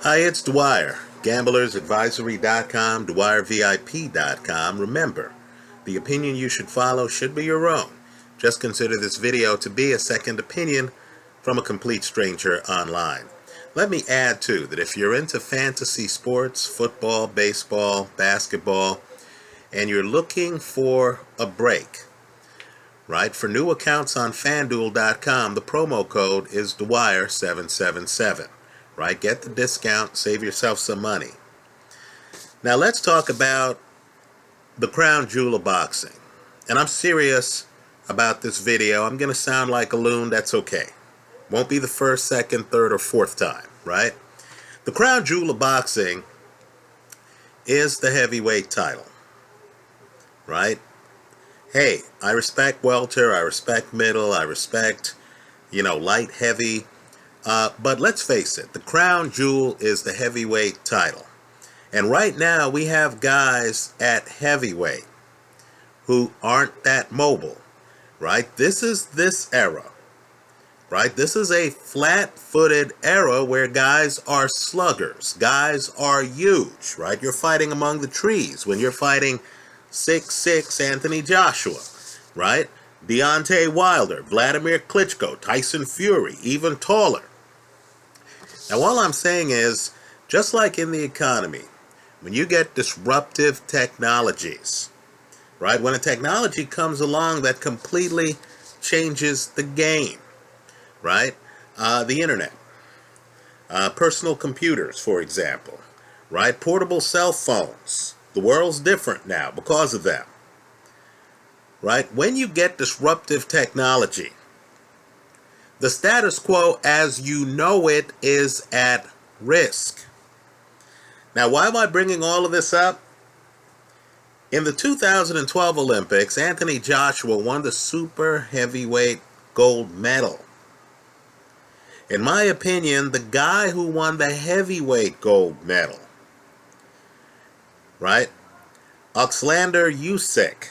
Hi, it's Dwyer, gamblersadvisory.com, dwyervip.com. Remember, the opinion you should follow should be your own. Just consider this video to be a second opinion from a complete stranger online. Let me add, too, that if you're into fantasy sports, football, baseball, basketball, and you're looking for a break, right, for new accounts on FanDuel.com, the promo code is Dwyer777. Right? Get the discount, save yourself some money. Now let's talk about the crown jewel of boxing. And I'm serious about this video. I'm going to sound like a loon. That's okay. Won't be the first, second, third, or fourth time, right? The crown jewel of boxing is the heavyweight title, right? Hey, I respect welter, I respect middle, I respect, light, heavy. But let's face it, the crown jewel is the heavyweight title. And right now we have guys at heavyweight who aren't that mobile, right? This is this era, right? This is a flat-footed era where guys are sluggers. Guys are huge, right? You're fighting among the trees when you're fighting 6'6" Anthony Joshua, right? Deontay Wilder, Vladimir Klitschko, Tyson Fury, even taller. Now, all I'm saying is, just like in the economy, when you get disruptive technologies, right, when a technology comes along that completely changes the game, right, the internet, personal computers, for example, right, portable cell phones, the world's different now because of them, right? When you get disruptive technology, the status quo as you know it is at risk. Now, why am I bringing all of this up? In the 2012 Olympics, Anthony Joshua won the super heavyweight gold medal. In my opinion, the guy who won the heavyweight gold medal, right, Aleksandr Usyk,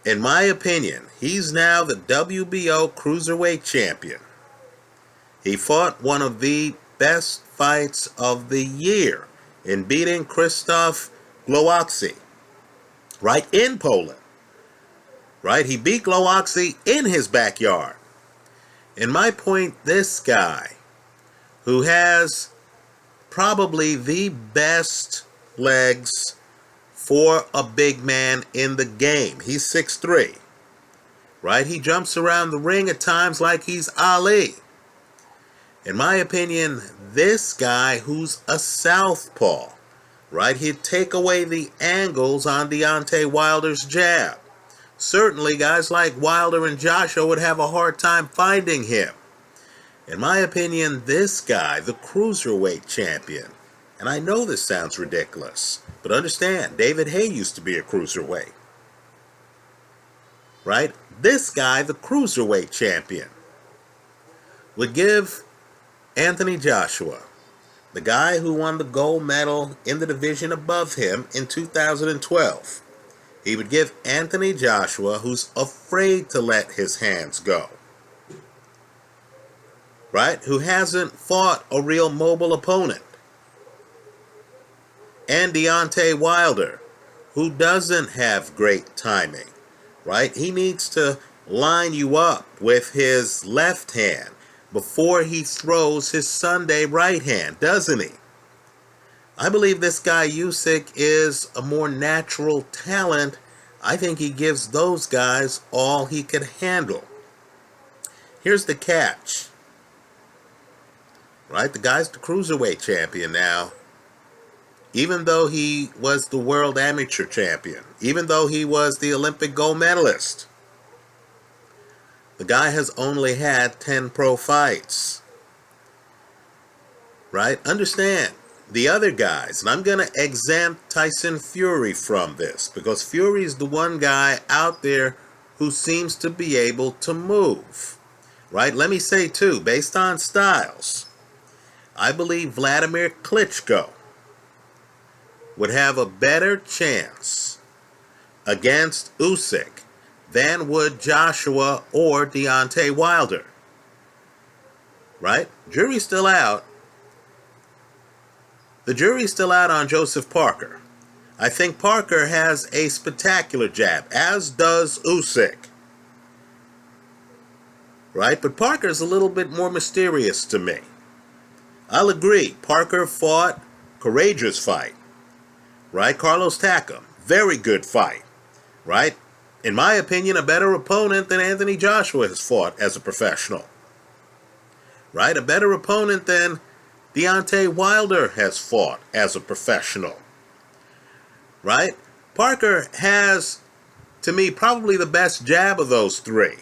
in my opinion, he's now the WBO cruiserweight champion. He fought one of the best fights of the year in beating Krzysztof Glowacki, right, in Poland. Right? He beat Glowacki in his backyard. In my point, this guy, who has probably the best legs for a big man in the game. He's 6'3", right? He jumps around the ring at times like he's Ali. In my opinion, this guy who's a southpaw, right? He'd take away the angles on Deontay Wilder's jab. Certainly, guys like Wilder and Joshua would have a hard time finding him. In my opinion, this guy, the cruiserweight champion, and I know this sounds ridiculous, but understand, David Haye used to be a cruiserweight. Right? This guy, the cruiserweight champion, would give Anthony Joshua, the guy who won the gold medal in the division above him in 2012, he would give Anthony Joshua, who's afraid to let his hands go, right? Who hasn't fought a real mobile opponent. And Deontay Wilder, who doesn't have great timing, right? He needs to line you up with his left hand before he throws his Sunday right hand, doesn't he? I believe this guy Usyk is a more natural talent. I think he gives those guys all he could handle. Here's the catch, right? The guy's the cruiserweight champion now. Even though he was the world amateur champion, even though he was the Olympic gold medalist, the guy has only had 10 pro fights. Right? Understand, the other guys, and I'm going to exempt Tyson Fury from this, because Fury is the one guy out there who seems to be able to move. Right? Let me say, too, based on styles, I believe Vladimir Klitschko would have a better chance against Usyk than would Joshua or Deontay Wilder. Right? Jury's still out, The jury's still out on Joseph Parker. I think Parker has a spectacular jab, as does Usyk. Right? But Parker's a little bit more mysterious to me. I'll agree. Parker fought courageous fight. Right? Carlos Takam, very good fight. Right? In my opinion, a better opponent than Anthony Joshua has fought as a professional. Right? A better opponent than Deontay Wilder has fought as a professional. Right? Parker has, to me, probably the best jab of those three.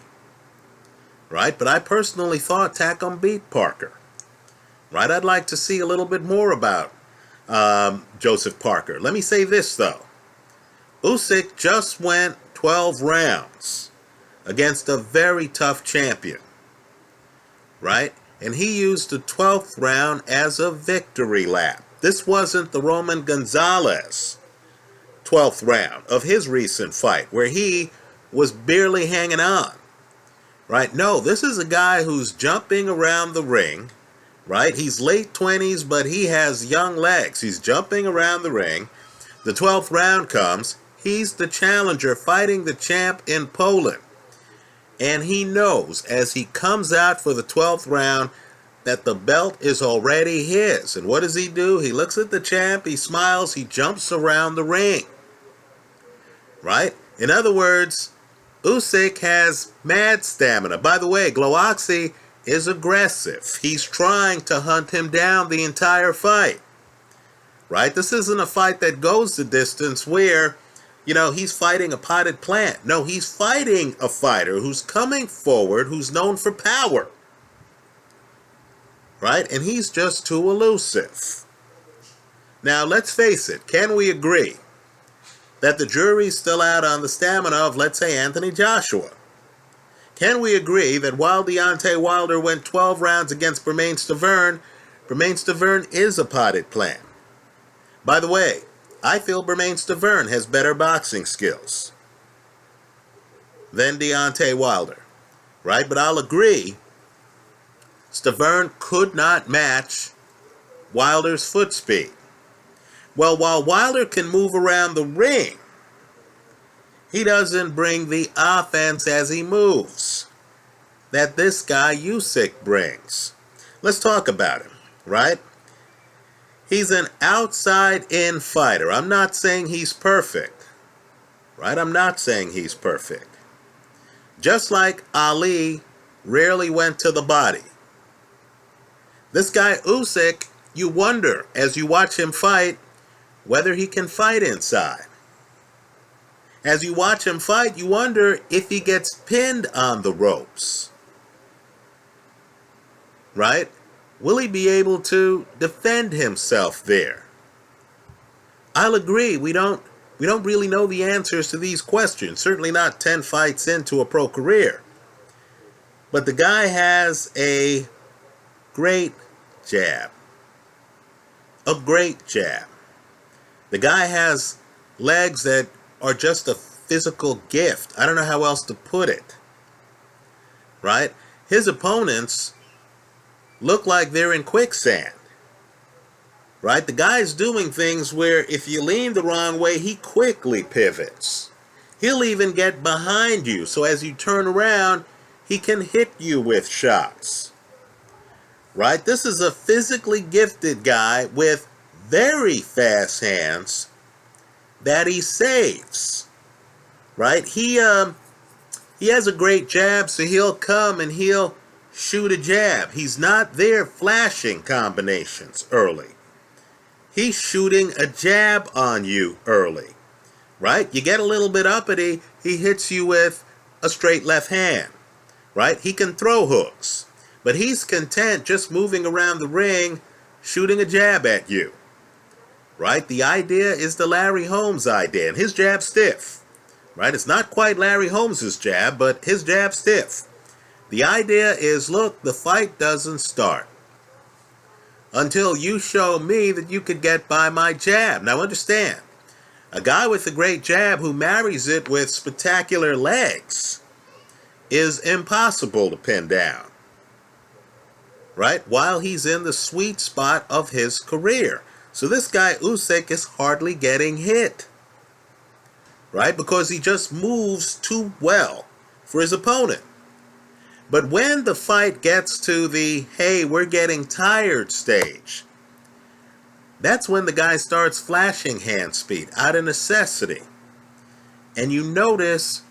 Right? But I personally thought Takam beat Parker. Right? I'd like to see a little bit more about Joseph Parker. Let me say this, though. Usyk just went 12 rounds against a very tough champion. Right? And he used the 12th round as a victory lap. This wasn't the Roman Gonzalez 12th round of his recent fight, where he was barely hanging on. Right? No, this is a guy who's jumping around the ring. Right? He's late 20s, but he has young legs. He's jumping around the ring. The 12th round comes. He's the challenger fighting the champ in Poland. And he knows as he comes out for the 12th round that the belt is already his. And what does he do? He looks at the champ, he smiles, he jumps around the ring. Right? In other words, Usyk has mad stamina. By the way, Glowoxy is aggressive. He's trying to hunt him down the entire fight. Right? This isn't a fight that goes the distance where, he's fighting a potted plant. No, he's fighting a fighter who's coming forward, who's known for power. Right? And he's just too elusive. Now, let's face it. Can we agree that the jury's still out on the stamina of, let's say, Anthony Joshua? Can we agree that while Deontay Wilder went 12 rounds against Bermane Stiverne is a potted plant? By the way, I feel Bermane Stiverne has better boxing skills than Deontay Wilder. Right? But I'll agree, Stiverne could not match Wilder's foot speed. Well, while Wilder can move around the ring, he doesn't bring the offense as he moves that this guy Usyk brings. Let's talk about him, right? He's an outside-in fighter. I'm not saying he's perfect, right? I'm not saying he's perfect. Just like Ali rarely went to the body. This guy Usyk, you wonder as you watch him fight whether he can fight inside. As you watch him fight, you wonder if he gets pinned on the ropes. Right? Will he be able to defend himself there? I'll agree, we don't really know the answers to these questions. Certainly not 10 fights into a pro career. But the guy has a great jab. A great jab. The guy has legs that are just a physical gift. I don't know how else to put it. Right? His opponents look like they're in quicksand. Right? The guy's doing things where if you lean the wrong way, he quickly pivots. He'll even get behind you, so as you turn around, he can hit you with shots. Right? This is a physically gifted guy with very fast hands that he saves. Right? He has a great jab, so he'll come and he'll shoot a jab. He's not there flashing combinations early. He's shooting a jab on you early. Right? You get a little bit uppity, he hits you with a straight left hand. Right? He can throw hooks. But he's content just moving around the ring, shooting a jab at you. Right? The idea is the Larry Holmes idea, and his jab's stiff. Right? It's not quite Larry Holmes's jab, but his jab's stiff. The idea is, look, the fight doesn't start until you show me that you could get by my jab. Now understand, a guy with a great jab who marries it with spectacular legs is impossible to pin down. Right? While he's in the sweet spot of his career. So this guy Usyk is hardly getting hit, right? Because he just moves too well for his opponent. But when the fight gets to the, hey, we're getting tired stage, that's when the guy starts flashing hand speed out of necessity. And you notice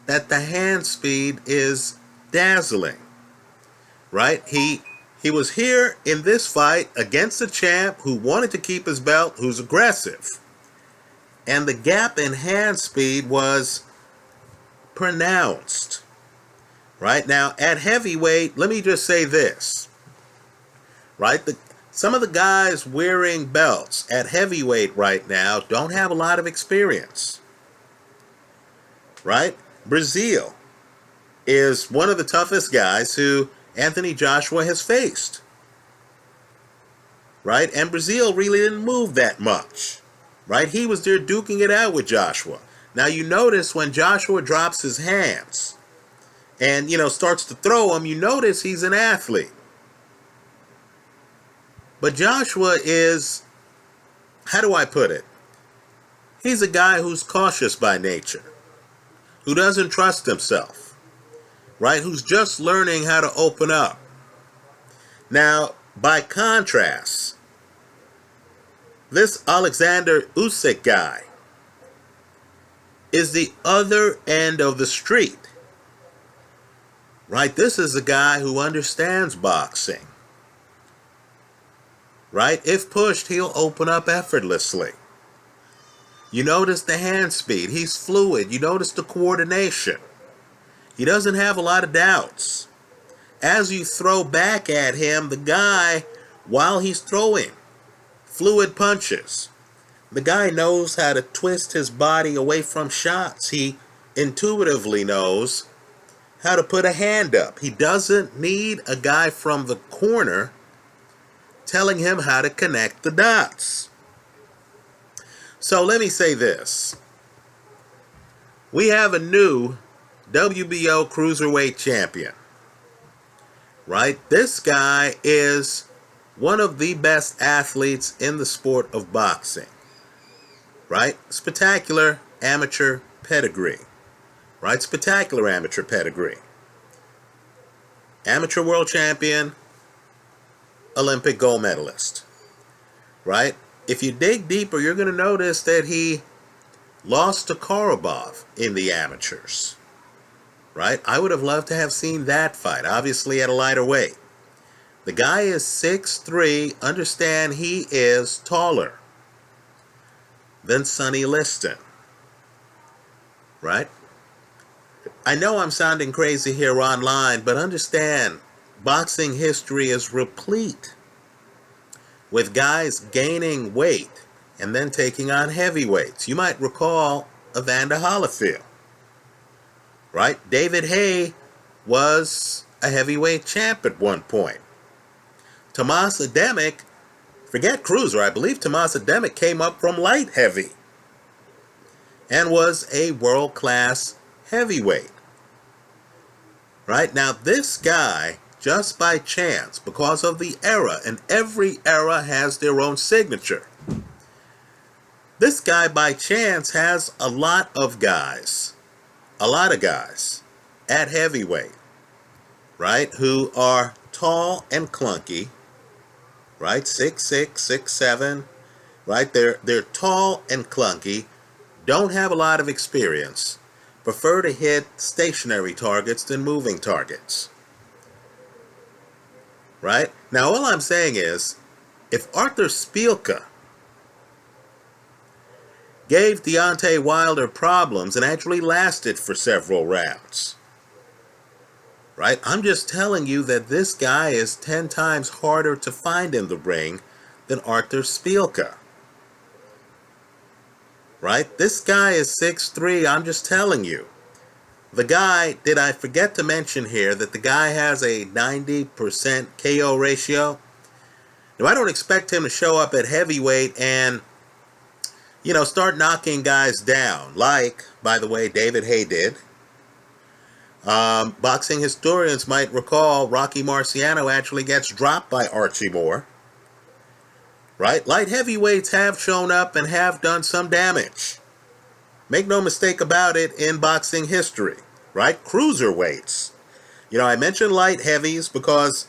that the hand speed is dazzling, right? He was here in this fight against a champ who wanted to keep his belt, who's aggressive. And the gap in hand speed was pronounced. Right? Now, at heavyweight, let me just say this. Right? Some of the guys wearing belts at heavyweight right now don't have a lot of experience. Right? Brazil is one of the toughest guys who Anthony Joshua has faced. Right? And Brazil really didn't move that much. Right? He was there duking it out with Joshua. Now you notice when Joshua drops his hands and, starts to throw him, you notice he's an athlete. But Joshua is, how do I put it? He's a guy who's cautious by nature, who doesn't trust himself, right? Who's just learning how to open up. Now, by contrast, this Aleksandr Usyk guy is the other end of the street. Right? This is a guy who understands boxing. Right? If pushed, he'll open up effortlessly. You notice the hand speed. He's fluid. You notice the coordination. He doesn't have a lot of doubts. As you throw back at him, the guy, while he's throwing, fluid punches. The guy knows how to twist his body away from shots. He intuitively knows how to put a hand up. He doesn't need a guy from the corner telling him how to connect the dots. So let me say this. We have a new WBO Cruiserweight champion. Right? This guy is one of the best athletes in the sport of boxing. Right? Spectacular amateur pedigree. Right? Spectacular amateur pedigree. Amateur world champion, Olympic gold medalist. Right? If you dig deeper, you're going to notice that he lost to Korobov in the amateurs. Right? I would have loved to have seen that fight, obviously at a lighter weight. The guy is 6'3". Understand he is taller than Sonny Liston. Right? I know I'm sounding crazy here online, but understand, boxing history is replete with guys gaining weight and then taking on heavyweights. You might recall Evander Holyfield, right? David Haye was a heavyweight champ at one point. Tomas Adamek, forget cruiser, I believe Tomas Adamek came up from light heavy and was a world-class heavyweight. Right? Now this guy, just by chance, because of the era, and every era has their own signature. This guy by chance has a lot of guys at heavyweight, right, who are tall and clunky, right, 6'6", 6'7", right, they're tall and clunky, don't have a lot of experience, prefer to hit stationary targets than moving targets. Right? Now, all I'm saying is, if Arthur Szpilka gave Deontay Wilder problems and actually lasted for several rounds, right? I'm just telling you that this guy is 10 times harder to find in the ring than Arthur Szpilka. Right? This guy is 6'3". I'm just telling you. The guy, did I forget to mention here that the guy has a 90% KO ratio? Now, I don't expect him to show up at heavyweight and, start knocking guys down. Like, by the way, David Haye did. Boxing historians might recall Rocky Marciano actually gets dropped by Archie Moore. right? Light heavyweights have shown up and have done some damage. Make no mistake about it in boxing history, right? Cruiserweights. I mentioned light heavies because,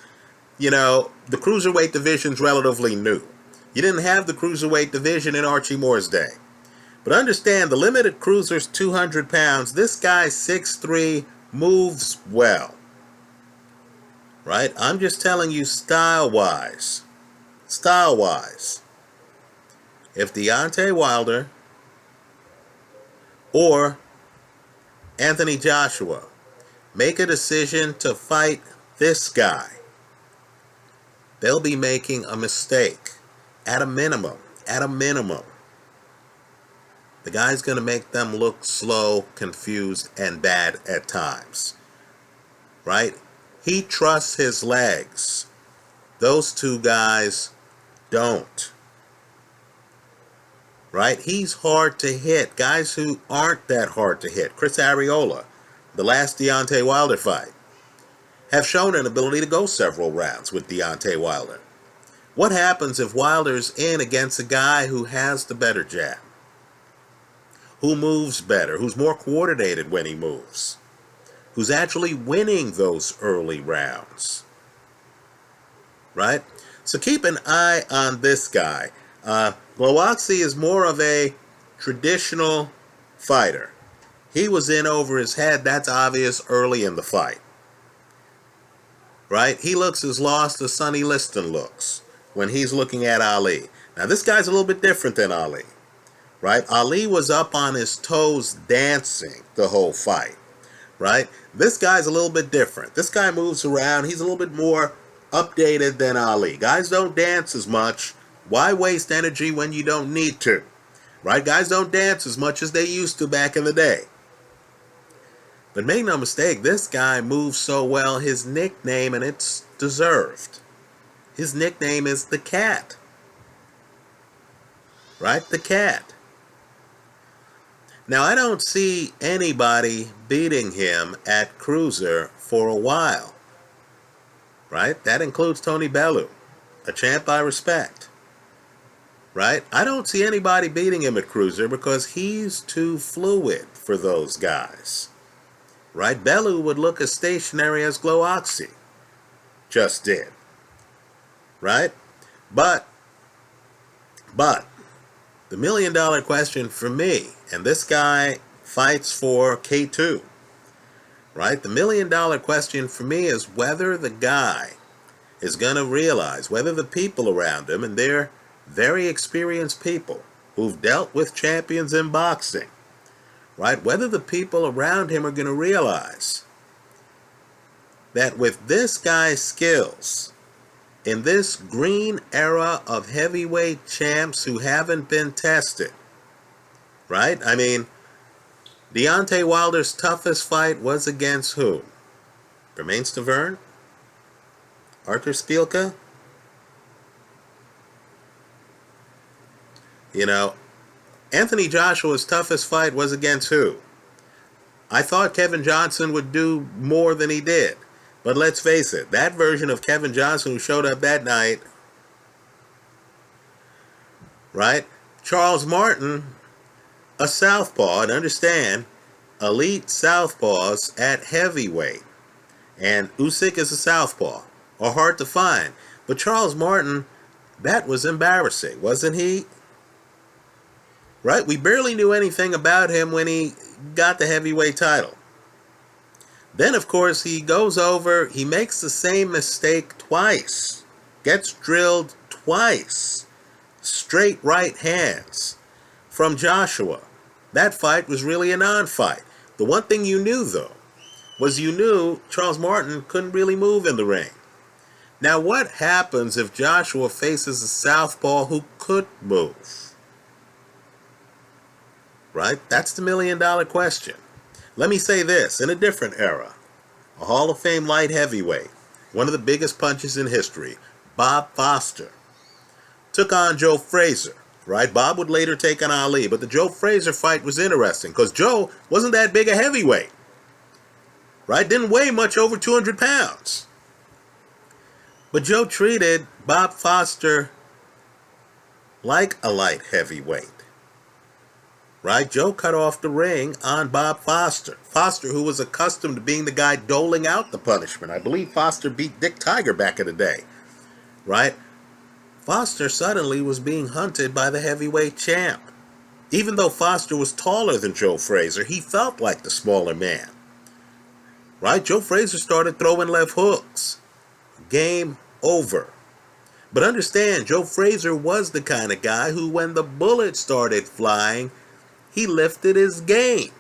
the cruiserweight division's relatively new. You didn't have the cruiserweight division in Archie Moore's day. But understand, the limited cruiser's 200 pounds. This guy, 6'3", moves well. Right? I'm just telling you style-wise. Style-wise. If Deontay Wilder or Anthony Joshua make a decision to fight this guy, they'll be making a mistake. At a minimum. At a minimum. The guy's going to make them look slow, confused, and bad at times. Right? He trusts his legs. Those two guys don't. Right? He's hard to hit. Guys who aren't that hard to hit. Chris Arreola, the last Deontay Wilder fight, have shown an ability to go several rounds with Deontay Wilder. What happens if Wilder's in against a guy who has the better jab? Who moves better? Who's more coordinated when he moves? Who's actually winning those early rounds? Right? So keep an eye on this guy. Glowacki is more of a traditional fighter. He was in over his head. That's obvious early in the fight. Right? He looks as lost as Sonny Liston looks when he's looking at Ali. Now, this guy's a little bit different than Ali. Right? Ali was up on his toes dancing the whole fight. Right? This guy's a little bit different. This guy moves around. He's a little bit more updated than Ali. Guys don't dance as much. Why waste energy when you don't need to? Right? Guys don't dance as much as they used to back in the day. But make no mistake, this guy moves so well, his nickname, and it's deserved, his nickname is the Cat. Right? The Cat. Now, I don't see anybody beating him at cruiser for a while. Right? That includes Tony Bellew, a champ I respect. Right? I don't see anybody beating him at cruiser because he's too fluid for those guys. Right? Bellew would look as stationary as Glowacki just did. Right? But the million-dollar question for me, and this guy fights for K2, right? The million-dollar question for me is whether the guy is going to realize, whether the people around him, and they're very experienced people who've dealt with champions in boxing, right? Whether the people around him are going to realize that with this guy's skills, in this green era of heavyweight champs who haven't been tested, right? I mean, Deontay Wilder's toughest fight was against who? Bermane Stiverne? Arthur Spielka? Anthony Joshua's toughest fight was against who? I thought Kevin Johnson would do more than he did. But let's face it, that version of Kevin Johnson who showed up that night, right? Charles Martin, a southpaw, and understand, elite southpaws at heavyweight. And Usyk is a southpaw, are hard to find. But Charles Martin, that was embarrassing, wasn't he? Right? We barely knew anything about him when he got the heavyweight title. Then, of course, he goes over, he makes the same mistake twice. Gets drilled twice. Straight right hands from Joshua. That fight was really a non-fight. The one thing you knew, though, was you knew Charles Martin couldn't really move in the ring. Now, what happens if Joshua faces a southpaw who could move? Right? That's the million-dollar question. Let me say this, in a different era, a Hall of Fame light heavyweight, one of the biggest punches in history, Bob Foster, took on Joe Frazier, right? Bob would later take on Ali, but the Joe Frazier fight was interesting because Joe wasn't that big a heavyweight, right? Didn't weigh much over 200 pounds. But Joe treated Bob Foster like a light heavyweight. Right? Joe cut off the ring on Bob Foster. Foster, who was accustomed to being the guy doling out the punishment. I believe Foster beat Dick Tiger back in the day. Right? Foster suddenly was being hunted by the heavyweight champ. Even though Foster was taller than Joe Frazier, he felt like the smaller man. Right? Joe Frazier started throwing left hooks. Game over. But understand, Joe Frazier was the kind of guy who, when the bullets started flying, he lifted his game.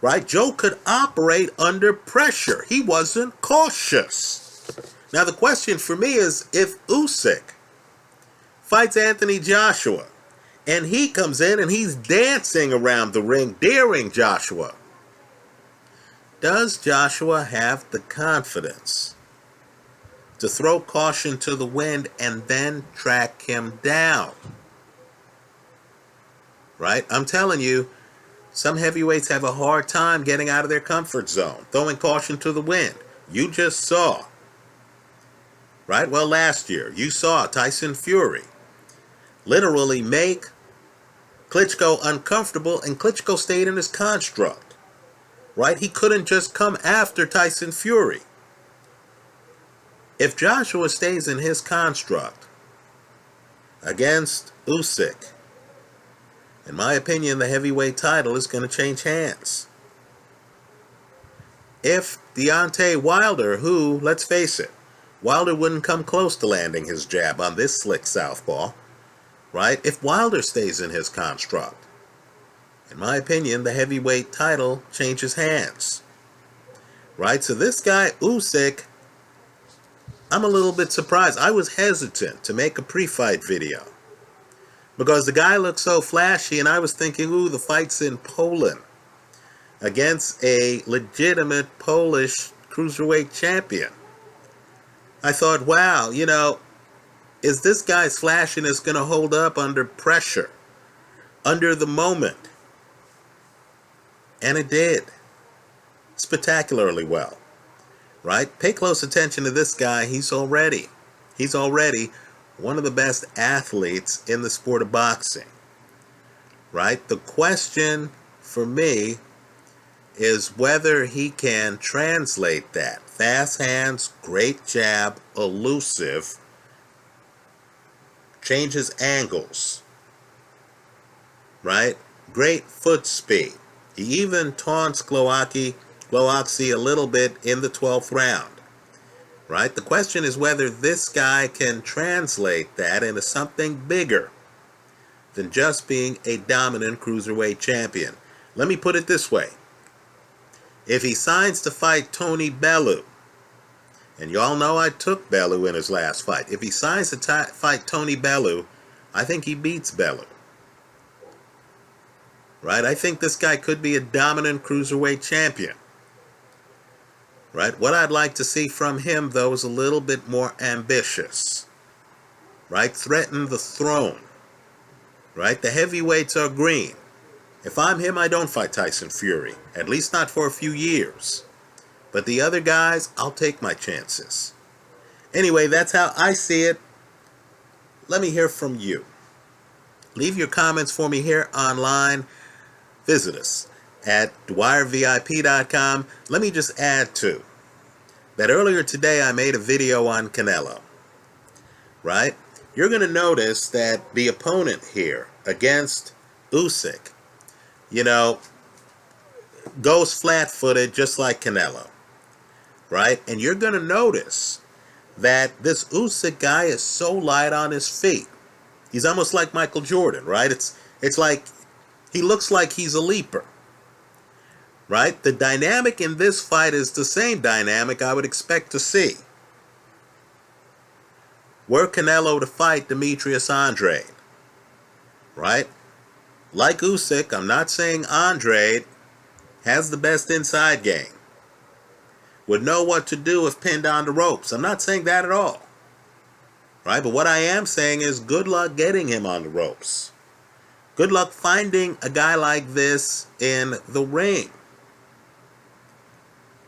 Right? Joe could operate under pressure. He wasn't cautious. Now the question for me is, if Usyk fights Anthony Joshua and he comes in and he's dancing around the ring, daring Joshua, does Joshua have the confidence to throw caution to the wind and then track him down? Right? I'm telling you, some heavyweights have a hard time getting out of their comfort zone, throwing caution to the wind. You just saw. Right? Well, last year, you saw Tyson Fury literally make Klitschko uncomfortable, and Klitschko stayed in his construct. Right? He couldn't just come after Tyson Fury. If Joshua stays in his construct against Usyk, in my opinion, the heavyweight title is going to change hands. If Deontay Wilder, who, let's face it, Wilder wouldn't come close to landing his jab on this slick southpaw, right? If Wilder stays in his construct, in my opinion, the heavyweight title changes hands. Right? So this guy, Usyk, I'm a little bit surprised. I was hesitant to make a pre-fight video because the guy looked so flashy, and I was thinking, ooh, the fight's in Poland against a legitimate Polish cruiserweight champion. I thought, wow, you know, is this guy's flashiness going to hold up under pressure, under the moment? And it did. Spectacularly well. Right? Pay close attention to this guy. He's already one of the best athletes in the sport of boxing. Right? The question for me is whether he can translate that. Fast hands, great jab, elusive, changes angles. Right? Great foot speed. He even taunts Glowacki a little bit in the 12th round. Right? The question is whether this guy can translate that into something bigger than just being a dominant cruiserweight champion. Let me put it this way. If he signs to fight Tony Bellew, and y'all know I took Bellew in his last fight. If he signs to fight Tony Bellew, I think he beats Bellew. Right? I think this guy could be a dominant cruiserweight champion. Right? What I'd like to see from him, though, is a little bit more ambitious. Right? Threaten the throne. Right? The heavyweights are green. If I'm him, I don't fight Tyson Fury. At least not for a few years. But the other guys, I'll take my chances. Anyway, that's how I see it. Let me hear from you. Leave your comments for me here online. Visit us at dwyervip.com. Let me just add too that earlier today I made a video on Canelo. Right? You're going to notice that the opponent here against Usyk, you know, goes flat-footed just like Canelo. Right? And you're going to notice that this Usyk guy is so light on his feet. He's almost like Michael Jordan, right? It's like he looks like he's a leaper. Right? The dynamic in this fight is the same dynamic I would expect to see were Canelo to fight Demetrius Andrade. Right? Like Usyk, I'm not saying Andrade has the best inside game, would know what to do if pinned on the ropes. I'm not saying that at all. Right? But what I am saying is good luck getting him on the ropes. Good luck finding a guy like this in the ring.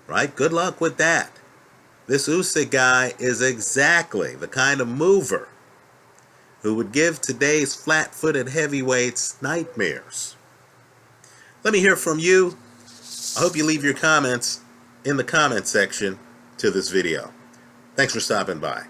Right? Good luck with that. This Usyk guy is exactly the kind of mover who would give today's flat-footed heavyweights nightmares. Let me hear from you. I hope you leave your comments in the comment section to this video. Thanks for stopping by.